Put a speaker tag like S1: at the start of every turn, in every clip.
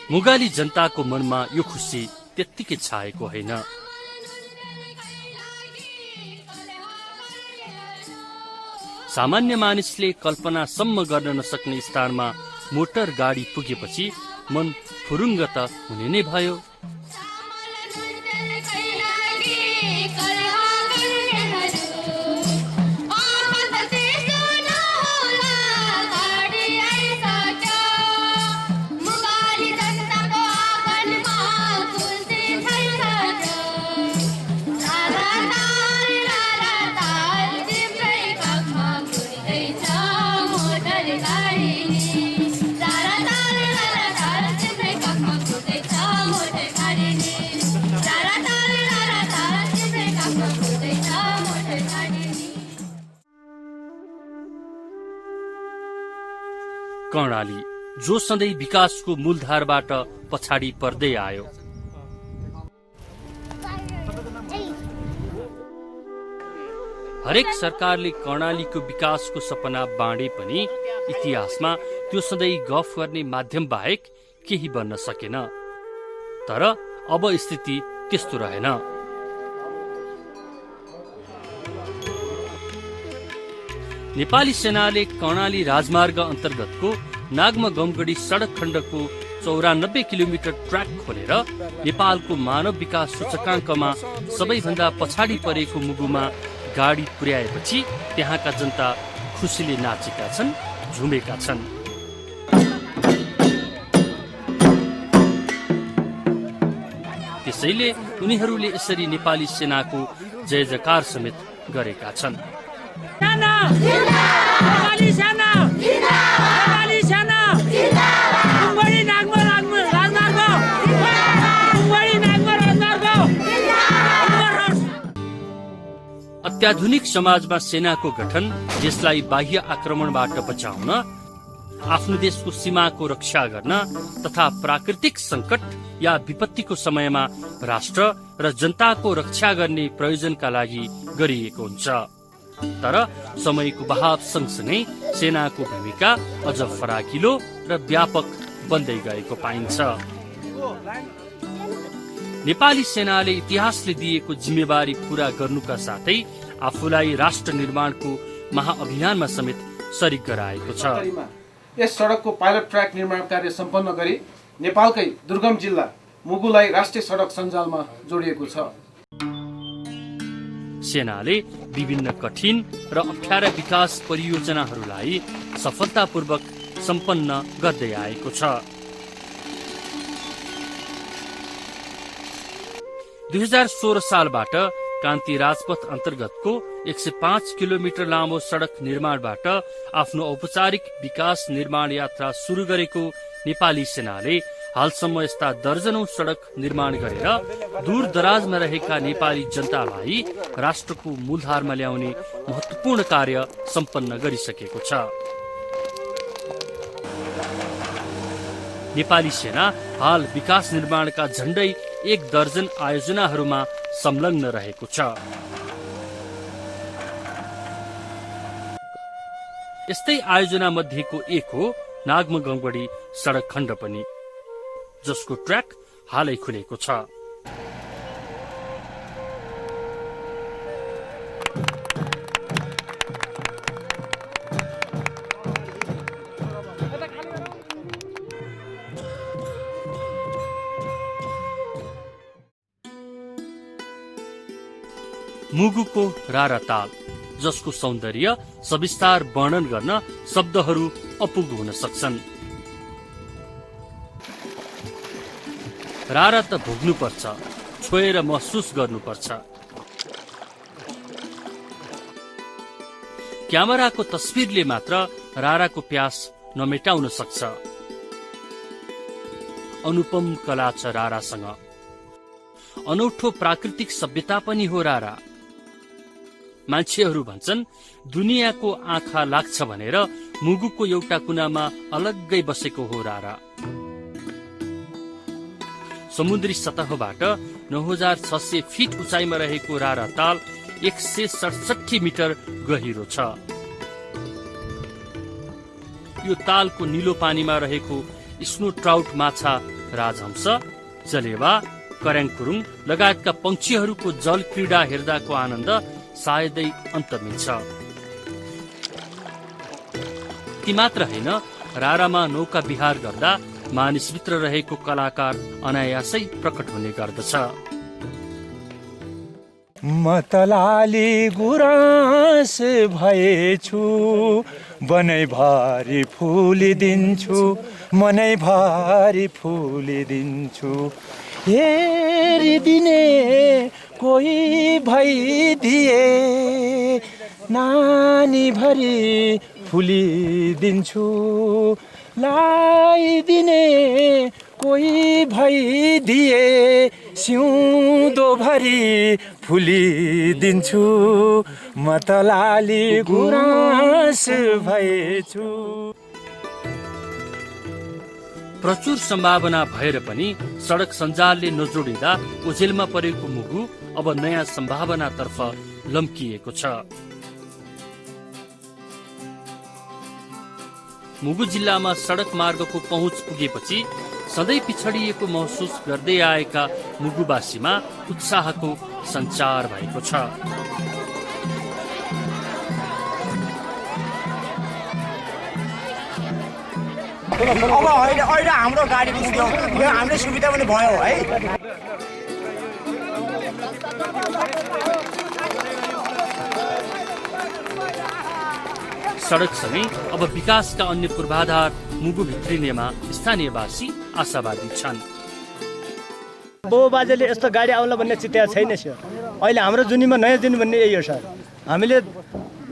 S1: मुगाली जनताको मनमा यो खुसी त्यत्तिकै छाएको होइन। सामान्य मानिसले कल्पनासम्म गर्न नसक्ने स्थानमा मोटर गाडी पुगेपछि मन फुरुङ्ग त हुने नै भयो। कर्णाली जो सधैँ विकासको मूलधारबाट पछाडि पर्दै आयो। हरेक सरकारले कर्णालीको विकासको सपना बाँडे पनि इतिहासमा त्यो सधैँ गफ गर्ने माध्यम बाहेक केही बन्न सकेन। तर अब स्थिति त्यस्तो रहेन। नेपाली सेनाले कर्णाली राजमार्ग अन्तर्गतको नागमा गमगढी सडक खण्डको 94 किलोमिटर ट्र्याक खोलेर नेपालको मानव विकास सूचकाङ्कमा सबैभन्दा पछाडि परेको मुगुमा गाडी पुर्याएपछि त्यहाँका जनता खुसीले नाचेका छन्, झुमेका छन्। त्यसैले उनीहरूले यसरी नेपाली सेनाको जय जयकार समेत गरेका छन्। अत्याधुनिक समाजमा सेनाको गठन देशलाई बाह्य आक्रमणबाट बचाउन, आफ्नो देशको सीमाको रक्षा गर्न तथा प्राकृतिक संकट या विपत्तिको समयमा राष्ट्र र जनताको रक्षा गर्ने प्रयोजनका लागि गरिएको हुन्छ। तर समयको बहाव सँगसँगै सेनाको भूमिका अझ फराकिलो र व्यापक बन्दै गएको पाइन्छ। नेपाली सेनाले इतिहासले दिएको जिम्मेवारी पूरा गर्नुका साथै आफूलाई राष्ट्र निर्माणको महाअभियानमा समेत सरिक गराएको छ।
S2: यस सडकको पाइलट ट्र्याक निर्माण कार्य सम्पन्न गरी नेपालकै दुर्गम जिल्ला मुगुलाई राष्ट्रिय सडक सञ्जालमा जोडिएको छ।
S1: सेनाले विभिन्न कठिन र अप्ठ्यारा विकास परियोजनाहरूलाई सफलतापूर्वक सम्पन्न गर्दै आएको छ। 2016 सालबाट कान्ति राजपथ अन्तर्गतको 105 किलोमिटर लामो सडक निर्माणबाट आफ्नो औपचारिक विकास निर्माण यात्रा सुरु गरेको नेपाली सेनाले हालसम्म यस्ता दर्जनौं सडक निर्माण गरेर दूर दराजमा रहेका नेपाली जनतालाई राष्ट्रको मूलधारमा ल्याउने महत्वपूर्ण कार्य सम्पन्न गरिसकेको छ। नेपाली सेना हाल विकास निर्माणका झण्डै 1 दर्जन आयोजनाहरूमा संलग्न रहेको छ। यस्तै आयोजना मध्येको एक हो नागमा गमगढी सडक खण्ड पनि, जसको ट्र्याक हालै खुलेको छ। मुगुको रारा ताल, जसको सौन्दर्य सविस्तार वर्णन गर्न शब्दहरू अपुग हुन सक्छन्। रारा त भोग्नुपर्छ, छोएर महसुस गर्नुपर्छ। क्यामेराको तस्विरले मात्र राराको प्यास नमेटाउन सक्छ। अनुपम कला छ रारासँग। अनौठो प्राकृतिक सभ्यता पनि हो रारा। मान्छेहरू भन्छन् दुनियाँको आँखा लाग्छ भनेर मुगुको एउटा कुनामा अलग्गै बसेको हो रारा। समुद्री सतहबाट 9600 फिट उचाइमा रहेको रारा ताल 167 मिटर गहिरो छ। यो तालको निलो पानीमा रहेको स्नो ट्राउट माछा, राजहंस, जलेवा, कर्याङकुरुङ लगायतका पंक्षीहरूको जल क्रीडा हेर्दाको आनन्द सायदै अन्त मिल्छ। ती मात्र होइन, रारामा नौका विहार गर्दा मानिसभित्र रहेको कलाकार अनायासै प्रकट हुने गर्दछ।
S3: मतलाली गुराँस भएछु, बनैभारी फुलिदिन्छु, मनैभारी फुलिदिन्छु। हेरिदिने कोही भइदिए, नानीभरि फुलिदिन्छु। लाइदिने कोही भइदिए, सिउँदोभरि फुलिदिन्छु। मतलाली गुराँस भएछु।
S1: प्रचुर सम्भावना भएर पनि सडक सञ्जालले नजोडिँदा ओझेलमा परेको मुगु अब नयाँ सम्भावनातर्फ लम्किएको छ। मुगु जिल्लामा सडक मार्गको पहुँच पुगेपछि सधैँ पिछडिएको महसुस गर्दै आएका मुगुवासीमा उत्साहको सञ्चार भएको छ।
S4: अब अहिले हाम्रो गाडी पुग्यो, हामीले सुविधा पनि भयो है।
S1: सडकसँगै अब विकासका अन्य पूर्वाधार मुगु भित्रिनेमा स्थानीयवासी आशावादी छन्।
S5: बाउ बाजेले यस्तो गाडी आउला भन्ने चित्या छैन सर। अहिले हाम्रो जुनीमा नयाँ जुनी भन्ने यही हो सर। हामीले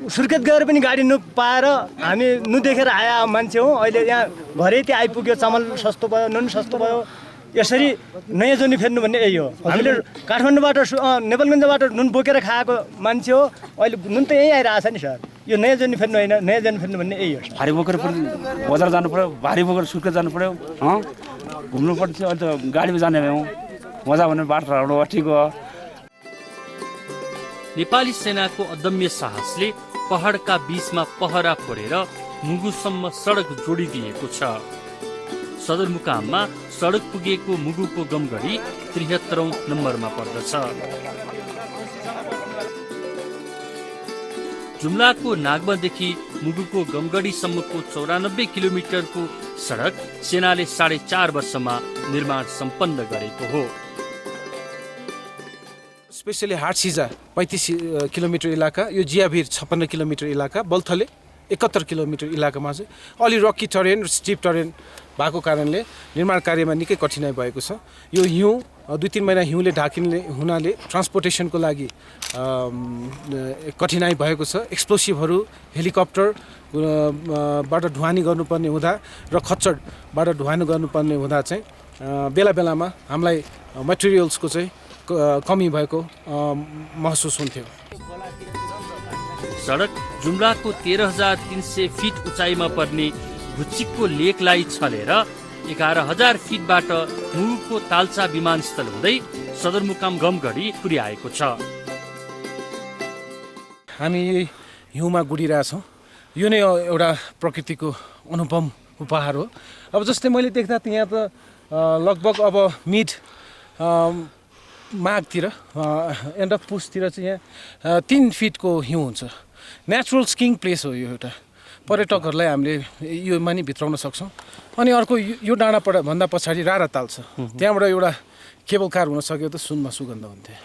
S5: सुर्खेत गएर पनि गाडी पाएर हामी देखेर आया मान्छे हौ। अहिले यहाँ घरै त्यहाँ आइपुग्यो, चामल सस्तो भयो, नुन सस्तो भयो। यसरी नयाँ जुनी फेर्नु भन्ने यही हो। हामीले काठमाडौँबाट नेपालगञ्जबाट नुन बोकेर खाएको मान्छे हो। अहिले नुन त यहीँ आइरहेछ नि सर। यो नयाँ जुनी फेर्नु होइन, नयाँ जुनी फेर्नु भन्ने यही हो।
S6: भारी बोकेर बजार जानु पर्यो, भारी बोकेर सुर्खेत जानु पर्यो, घुम्नु पर्छ। अहिले त गाडीमा जाने भयौँ, मजा भन्ने बाटो ठिक हो।
S1: नेपाली सेनाको अदम्य साहसले पहाडका बीचमा पहरा फोरेर मुगुसम्म सडक जोडिदिएको छ। सदरमुकाममा सडक पुगेको मुगुको गमगढी 73औं नम्बरमा पर्दछ। जुम्लाको नागमादेखि मुगुको गमगढीसम्मको 94 किलोमिटरको सडक सेनाले 4.5 वर्षमा निर्माण सम्पन्न गरेको हो।
S2: स्पेसली हाटसिजा 35 किलोमिटर इलाका, यो जियाभिर 56 किलोमिटर इलाका, बल्थले 71 किलोमिटर इलाकामा चाहिँ अलि रकी टरेन र स्टिप टरेन भएको कारणले निर्माण कार्यमा निकै कठिनाइ भएको छ। यो हिउँ 2-3 महिना हिउँले ढाकिने हुनाले ट्रान्सपोर्टेसनको लागि कठिनाइ भएको छ। एक्सप्लोसिभहरू हेलिकप्टर बाट ढुवानी गर्नुपर्ने हुँदा र खच्चडबाट ढुवानी गर्नुपर्ने हुँदा चाहिँ बेला बेलामा हामीलाई मटेरियल्सको चाहिँ कमी भएको महसुस हुन्थ्यो।
S1: सडक जुम्लाको 13,300 फिट उचाइमा पर्ने भुच्चिकको लेकलाई छलेर 11,000 फिटबाट मुगुको ताल्चा विमानस्थल हुँदै सदरमुकाम गमगढी पुर्याएको छ।
S2: हामी हिउँमा गुडिरहेछौँ। यो नै एउटा प्रकृतिको अनुपम उपहार हो। अब जस्तै मैले देख्दा त यहाँ त लगभग अब मिड माघतिर एन्ड अफ पुसतिर चाहिँ यहाँ 3 फिटको हिउँ हुन्छ। नेचुरल स्किङ प्लेस हो यो एउटा। पर्यटकहरूलाई हामीले योमा नि भित्राउन सक्छौँ। अनि अर्को यो डाँडाबाट भन्दा पछाडि रारा ताल छ। त्यहाँबाट एउटा केबल कार हुन सक्यो त सुनमा सुगन्ध हुन्थ्यो।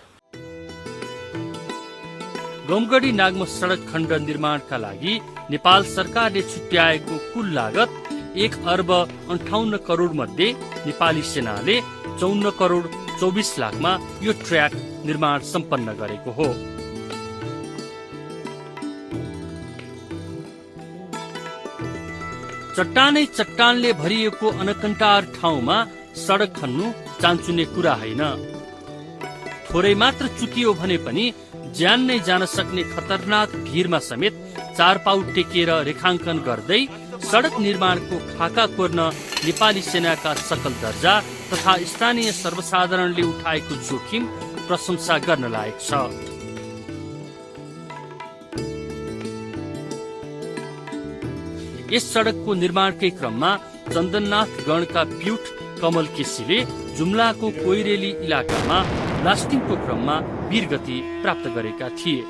S1: गमगढी नागमा सडक खण्ड निर्माणका लागि नेपाल सरकारले छुट्याएको कुल लागत 1 अर्ब 58 करोड मध्ये नेपाली सेनाले 54 करोड 24 लाखमा यो ट्र्याक निर्माण सम्पन्न गरेको हो। चट्टानै चट्टानले भरिएको अनकन्टार ठाउँमा सडक खन्नु चान्चुने कुरा होइन। थोरै मात्र चुकियो भने पनि ज्यान नै जान सक्ने खतरनाक भिरमा समेत 4 पाउ टेकेर रेखाङ्कन गर्दै सडक निर्माणको खाका कोर्न नेपाली सेनाका सकल दर्जा तथा स्थानीय सर्वसाधारणले उठाएको जोखिम प्रशंसा गर्न लायक छ। यस सडकको निर्माणकै क्रममा चन्दननाथ गणका प्युठ कमल केसीले जुम्लाको कोइरेली इलाकामा ब्लास्टिङको क्रममा वीरगति प्राप्त गरेका थिए।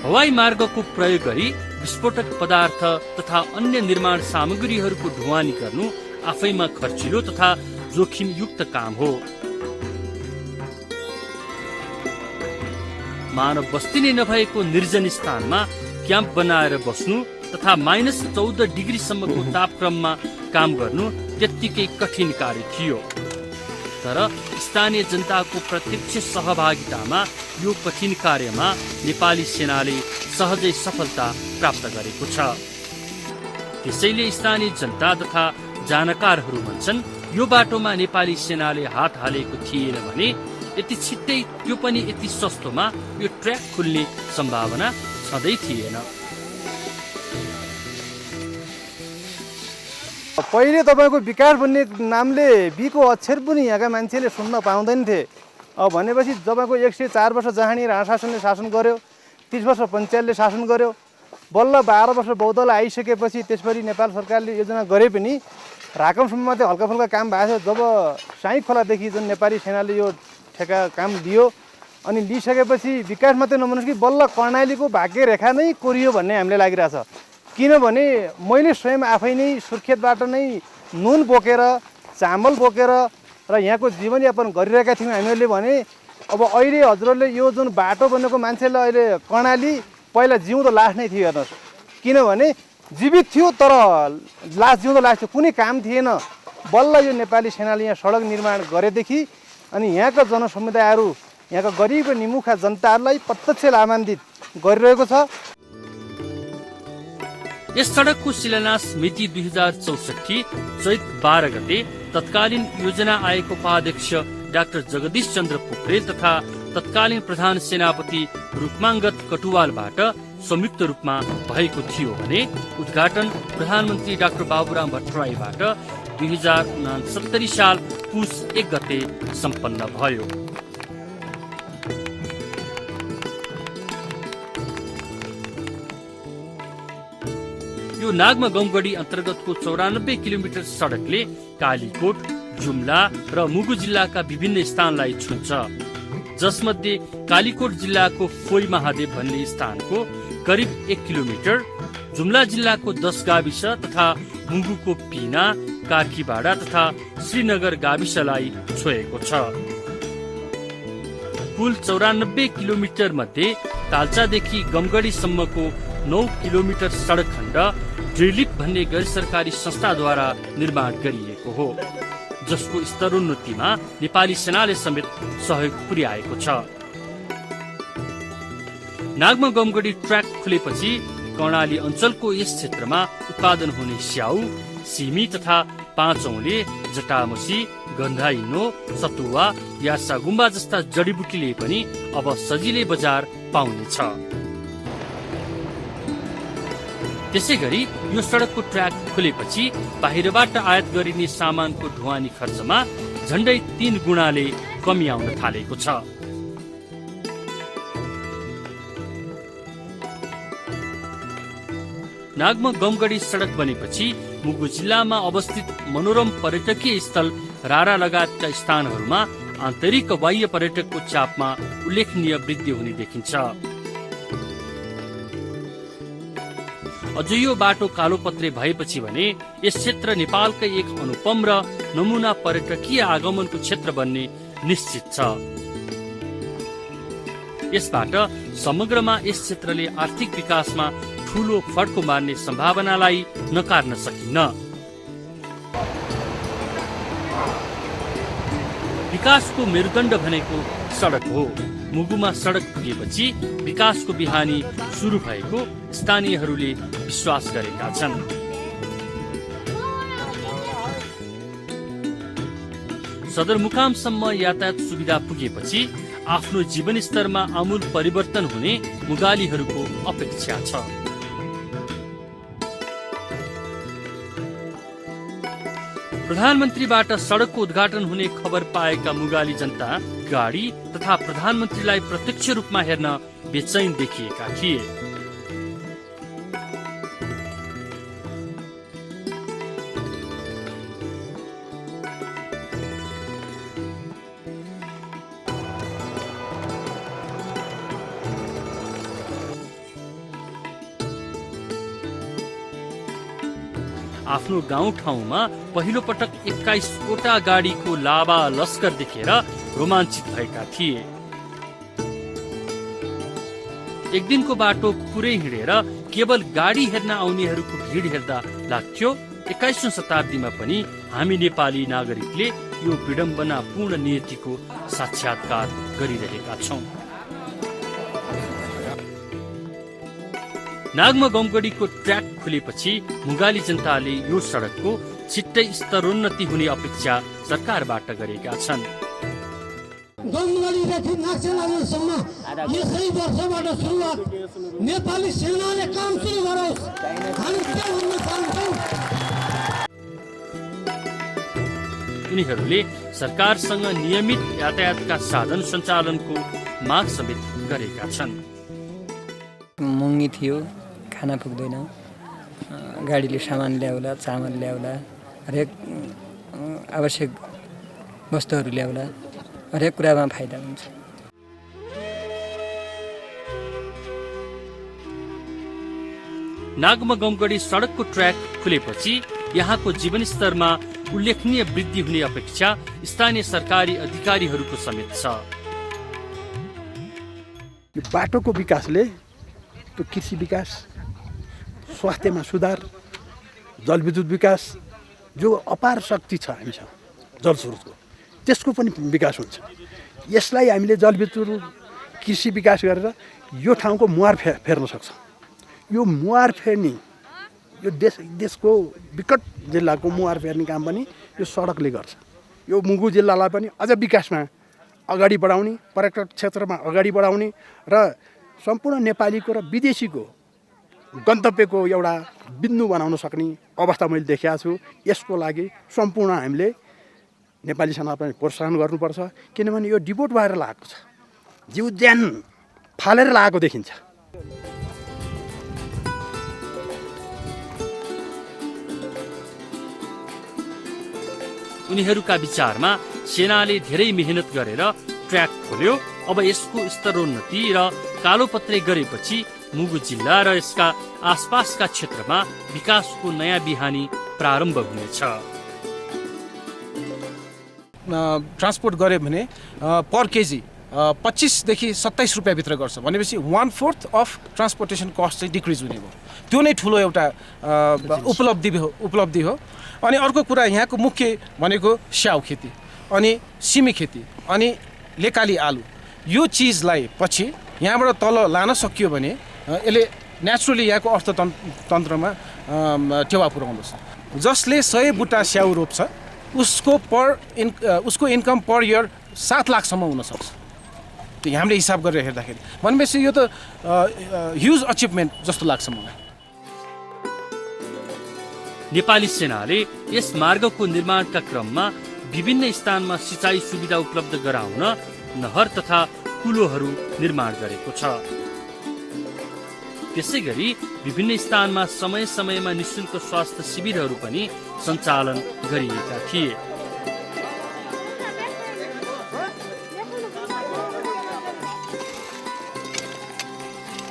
S1: हवाई मार्गको प्रयोग गरी विस्फोटक पदार्थ तथा अन्य निर्माण सामग्रीहरूको ढुवानी गर्नु आफैमा खर्चिलो तथा जोखिमयुक्त काम हो। मानव बस्ती नै नभएको निर्जन स्थानमा क्याम्प बनाएर बस्नु तथा -14 डिग्रीसम्मको तापक्रममा काम गर्नु त्यत्तिकै कठिन कार्य थियो। तर स्थानीय जनताको प्रत्यक्ष सहभागितामा यो कठिन कार्यमा नेपाली सेनाले सहजै सफलता प्राप्त गरेको छ। त्यसैले स्थानीय जनता तथा जानकारहरू भन्छन् यो बाटोमा नेपाली सेनाले हात हालेको थिएन भने यति छिट्टै त्यो पनि यति सस्तोमा यो ट्र्याक खुल्ने सम्भावना छँदै थिएन।
S7: पहिले तपाईँको विकास भन्ने नामले बीको अक्षर पनि यहाँका मान्छेले सुन्न पाउँदैन थिए। अब भनेपछि तपाईँको 104 वर्ष जहाँनिर शासनले शासन गर्यो, 30 वर्ष पञ्चायतले शासन गर्यो, बल्ल 12 वर्ष बौद्धलाई आइसकेपछि त्यसपछि नेपाल सरकारले योजना गरे पनि राकमसम्म मात्रै हल्का फुल्का काम भएको थियो। जब साई खोलादेखि जुन नेपाली सेनाले यो ठेका काम लियो अनि लिइसकेपछि विकास मात्रै नभनोस् कि बल्ल कर्णालीको भाग्य रेखा नै कोरियो भन्ने हामीलाई लागिरहेछ। किनभने मैले स्वयं आफै नै सुर्खेतबाट नै नुन बोकेर चामल बोकेर र यहाँको जीवनयापन गरिरहेका थियौँ हामीहरूले भने अब अहिले हजुरहरूले यो जुन बाटो बनेको मान्छेलाई अहिले कर्णाली पहिला जिउँदो लास नै थियो हेर्नुहोस्। किनभने जीवित थियो तर लास जिउँदो लास थियो, कुनै काम थिएन। बल्ल यो नेपाली सेनाले यहाँ सडक निर्माण गरेदेखि अनि यहाँका जनसमुदायहरू यहाँका गरिब र निमुखा जनताहरूलाई प्रत्यक्ष लाभान्वित गरिरहेको छ।
S1: यस सडकको शिलान्यास मिति 2064 चैत 12 गते तत्कालीन योजना आयोगको उपाध्यक्ष डाक्टर जगदीश चन्द्र पोखरेल तथा तत्कालीन प्रधान सेनापति रुक्माङ्गत कटुवालबाट संयुक्त रूपमा भएको थियो भने उद्घाटन प्रधानमन्त्री डाक्टर बाबुराम भट्टराईबाट 2069 साल पुस 1 गते सम्पन्न भयो। यो नागमा गौमगढी अन्तर्गतको 94 किलोमिटर सडकले कालीकोट, जुम्ला र मुगु जिल्लाका विभिन्न स्थानलाई छुन्छ, जसमध्ये कालीकोट जिल्लाको फोई महादेव भन्ने स्थानको करिब 1 किलोमिटर, जुम्ला जिल्लाको 10 गाविस तथा मुगुको पिना, कार्कीबाडा तथा श्रीनगर गाविसलाई छोएको छ। कुल 94 किलोमिटर मध्ये ताल्चादेखि गमगढीसम्मको 9 किलोमिटर सडक खण्ड ड्रिलिप भन्ने गैर सरकारी संस्थाद्वारा निर्माण गरिएको हो, जसको स्तरोन्नतिमा नेपाली सेनाले समेत सहयोग पुर्याएको छ। नागमा गमगढी ट्र्याक खुलेपछि कर्णाली अञ्चलको यस क्षेत्रमा उत्पादन हुने स्याउ, सिमी तथा पाँचौले, जटामसी, गन्धाइनो, सतुवा, यासा गुम्बा जस्ता जडीबुटीले पनि अब सजिलै बजार पाउनेछ। त्यसै गरी यो सडकको ट्र्याक खुलेपछि बाहिरबाट आयात गरिने सामानको ढुवानी खर्चमा झण्डै 3 गुणाले कमी आउन थालेको छ। नागमा गमगढी सडक बनेपछि मुगु जिल्लामा अवस्थित मनोरम पर्यटकीय स्थल रारा लगायतका स्थानहरूमा आन्तरिक बाह्य पर्यटकको चापमा उल्लेखनीय वृद्धि हुने देखिन्छ। अझ यो बाटो कालोपत्रे भएपछि भने यस क्षेत्र नेपालकै एक अनुपम र नमुना पर्यटकीय आगमनको क्षेत्र बन्ने निश्चित छ। यसबाट समग्रमा यस क्षेत्रले आर्थिक विकासमा ठूलो फड्को मार्ने सम्भावनालाई नकार्न सकिन्न। विकासको मेरुदण्ड भनेको सडक हो। मुगुमा सडक पुगेपछि विकासको बिहानी सुरु भएको स्थानीयहरूले विश्वास गरेका छन्। सदरमुकामसम्म यातायात सुविधा पुगेपछि आफ्नो जीवनस्तरमा आमूल परिवर्तन हुने मुगालीहरूको अपेक्षा छ। प्रधानमन्त्रीबाट सडकको उद्घाटन हुने खबर पाएका मुगाली जनता गाडी तथा प्रधानमन्त्रीलाई प्रत्यक्ष रूपमा हेर्न बेचैन देखिएका थिए। आफ्नो गाउँठाउँमा पहिलो पटक 21वटा गाडीको लाभा लस्कर देखेर रोमाञ्चित भएका थिए। एक दिनको बाटो पुरै हिँडेर केवल गाडी हेर्न आउनेहरूको भिड हेर्दा लाग्थ्यो 21औं शताब्दीमा पनि हामी नेपाली नागरिकले यो विडम्बनापूर्ण नियतिको साक्षात्कार गरिरहेका छौं। नागमा गमगढीको ट्र्याक खुलेपछि मुगाली जनताले यो सडकको छिट्टै स्तरोन्नति हुने अपेक्षा सरकारबाट गरेका छन्।
S8: गमगढीदेखि नाक्सेलासम्म यसै वर्षबाट सुरुवात नेपाली सेनाले काम सुरु गरोस्। हामी के भन्न चाहन्छौँ?
S1: उनीहरूले सरकारसँग नियमित यातायातका साधन सञ्चालनको माग समेत गरेका छन्।
S9: महँगी थियो, खाना पुग्दैन, गाडीले सामान ल्याउला, चामल ल्याउला, हरेक आवश्यक वस्तुहरू ल्याउला, हरेक कुरामा फाइदा हुन्छ।
S1: नागमा गमगढी सडकको ट्र्याक खुलेपछि यहाँको जीवनस्तरमा उल्लेखनीय वृद्धि हुने अपेक्षा स्थानीय सरकारी अधिकारीहरूको समेत छ।
S10: यो बाटोको विकासले त्यो कृषि विकास, स्वास्थ्यमा सुधार, जलविद्युत विकास, जो अपार शक्ति छ हामीसँग जलस्रोतको, त्यसको पनि विकास हुन्छ। यसलाई हामीले जलविद्युत, कृषि विकास गरेर यो ठाउँको मुहार फेर्न सक्छौँ। यो मुहार फेर्ने, यो देशको विकट जिल्लाको मुहार फेर्ने काम पनि यो सडकले गर्छ। यो मुगु जिल्लालाई पनि अझ विकासमा अगाडि बढाउने, पर्यटक क्षेत्रमा अगाडि बढाउने र सम्पूर्ण नेपालीको र विदेशीको गन्तव्यको एउटा बिन्दु बनाउन सक्ने अवस्था मैले देखेको छु। यसको लागि सम्पूर्ण हामीले नेपाली सेना पनि प्रोत्साहन गर्नुपर्छ, किनभने यो डिभोट भएर लागेको छ, जिउ ज्यान फालेर लागेको देखिन्छ।
S1: उनीहरूका विचारमा सेनाले धेरै मेहनत गरेर ट्र्याक खोल्यो। अब यसको स्तरोन्नति र कालोपत्रे गरेपछि मुगु जिल्ला र यसका आसपासका क्षेत्रमा विकासको नयाँ बिहानी प्रारम्भ हुनेछ।
S2: ट्रान्सपोर्ट गऱ्यो भने पर केजी 25 देखि 27 रुपियाँ भित्र गर्छ भनेपछि 1/4 अफ ट्रान्सपोर्टेसन कस्ट चाहिँ डिक्रिज हुने भयो। त्यो नै ठुलो एउटा उपलब्धि हो। अनि अर्को कुरा यहाँको मुख्य भनेको स्याउ खेती, अनि सिमी खेती, अनि लेकाली आलु, यो चिजलाई पछि यहाँबाट तल लान सकियो भने यसले नेचुरली यहाँको अर्थतन्त्रमा टेवा पुर्याउँदछ। जसले 100 बुट्टा स्याउ रोप्छ उसको इन्कम पर इयर 7 लाखसम्म हुनसक्छ। त्यो हामीले हिसाब गरेर हेर्दाखेरि भनेपछि यो त ह्युज अचिभमेन्ट जस्तो लाग्छ मलाई।
S1: नेपाली सेनाले यस मार्गको निर्माणका क्रममा विभिन्न स्थानमा सिँचाइ सुविधा उपलब्ध गराउन नहर तथा कुलोहरू निर्माण गरेको छ। त्यसैगरी विभिन्न स्थानमा समय समयमा निशुल्क स्वास्थ्य शिविरहरू पनि सञ्चालन गरिएका थिए।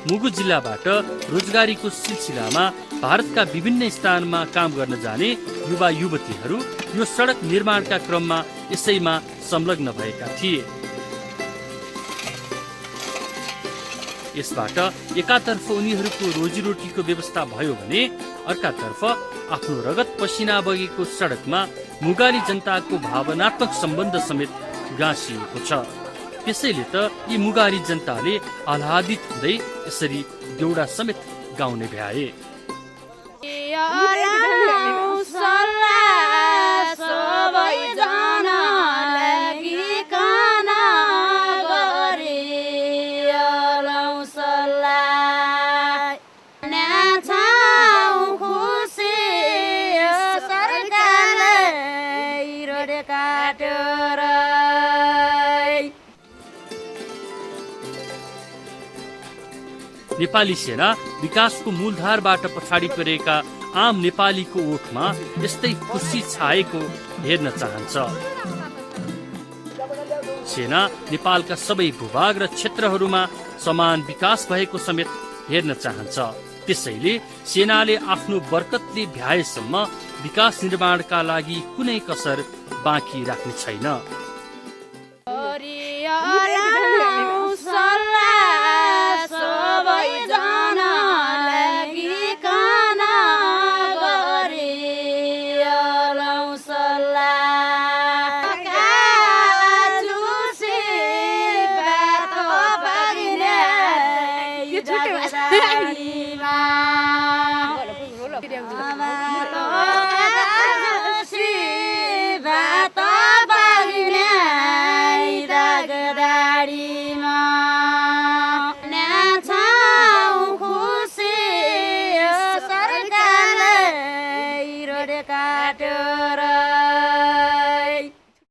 S1: मुगु जिल्लाबाट रोजगारीको सिलसिलामा भारतका विभिन्न स्थानमा काम गर्न जाने युवा युवतीहरू यो सडक निर्माणका क्रममा यसैमा संलग्न भएका थिए। यसबाट एकातर्फ उनीहरूको रोजीरोटीको व्यवस्था भयो भने अर्कातर्फ आफ्नो रगत पसिना बगेको सडकमा मुगाली जनताको भावनात्मक सम्बन्ध समेत गाँसिएको छ। त्यसैले त यी मुगारी जनताले आह्लादित हुँदै यसरी देउडा समेत गाउने भ्याए। नेपाली सेना विकासको मूलधारबाट पछाडि परेका आम नेपालीको ओठमा यस्तै खुसी छाएको हेर्न चाहन्छ। सेना नेपालका सबै भूभाग र क्षेत्रहरूमा समान विकास भएको समेत हेर्न चाहन्छ। त्यसैले सेनाले आफ्नो बरकतले भ्याएसम्म विकास निर्माणका लागि कुनै कसर बाँकी राख्ने छैन।